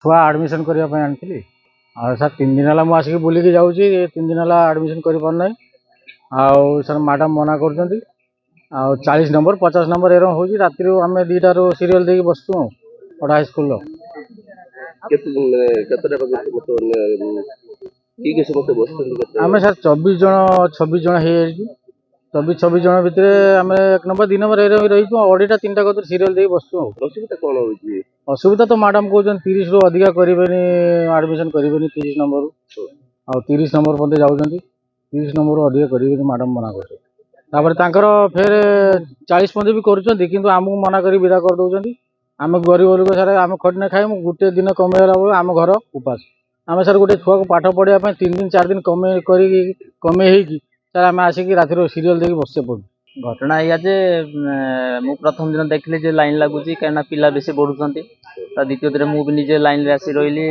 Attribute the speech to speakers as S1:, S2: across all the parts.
S1: छुआ आडमिशन करने आनी सर 3 दिन है मुझे आसिक बुलिकी जाऊँगी 3 दिन है आडमिशन कर पारना सर मैडम मना कर 40 नंबर 50 नंबर एरम हो राति आम 2टार सीरियल देखिए बसचु बड़ा हाईस्कल आम सर 24 जन हो 24 जन भितर आम 1 नंबर 2 नंबर एरम रही 2टा 3टा कदर सीरियल देखिए बसचु असुविधा तो मैडम कहते 30 रु अधिका करेंगे आडमिशन करेंगे 30 नंबर आ 30 नंबर पदे जाऊँ 30 नंबर अधिका करेंगे मैडम मना कर फेर 40 पदे भी कर आमको मना कर विदा कर दौरान आम गरीब लोक सर आम खटने खाए गोटे दिन कमेगला बेलू आम घर उपास आम सर गोटे छुआ को पाठ पढ़ाई 3 दिन 4 दिन कमे सर आम आसिक रातिर सीरियल देखिए बसे पड़ू
S2: घटना या जे मु प्रथम दिन देखली जे लाइन लगुच कहीं पिला बेसी बढ़ुं द्वितीय दिन मुझे निजे लाइन रे आसी रही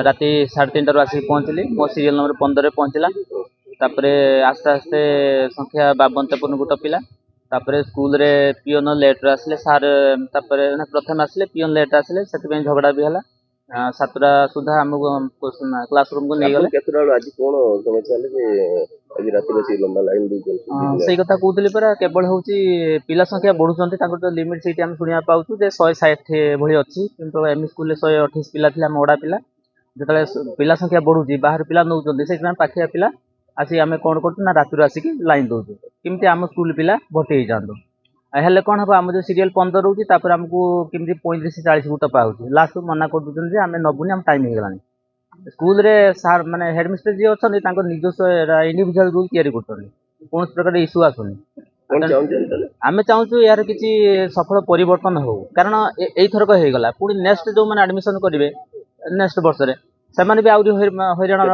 S2: राति 3:30 आसिक पहुँचली मो सीरियल नंबर 15 पहुँचला तापर आस्ते आस्ते संख्या 52 को टपिला तापर स्कूल रे पियोन लेट आसले सार तापर प्रथम आसले पियोन लेट आसले से झगड़ा भी है 7टा सुधा आमको क्लासरूम को नहीं गले से कथा कहते परा केवल हूँ पिला संख्या बढ़ुं लिमिट से आम शुणा पाऊँ 160 भली अच्छी कि एम स्कूल 128 पिला थे आम ओडा पिला जो पिला संख्या बढ़ुची बाहर पिला नौ से पाखिया पिला आसिक आम कौन कर राति आसिक लाइन दौर कमी आम स्कूल पिला भर्ती हो जातु हेल्ले कौन हम आम जो सीरियल 15 रोचे आमको कमी 35-40 को टपा हो लास्ट मना कर दूसरे आम नबुनि आम टाइम हो गलानी स्कूल रे सार माने हेडमिस्टर जी अच्छा निजस्व इंडिविजुअल रूल तैयारी कर कौन प्रकार इश्यू आसुनी आम चाहूँ यार किसी सफल परिवर्तन हो कारण यथरक हो गला पुणी नेक्स्ट जो मैंने आडमिशन करेंगे नेक्स्ट वर्ष से भी हईराण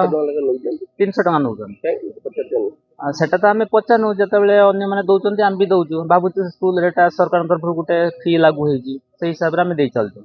S2: 300 टका नौ सेटा तो आम पचारू जो मैंने दौरान आम भी दौचु भावुँ स्कूल रेटा सरकार तरफ गोटे फी लागू हो हिसाब से आम दे चलु।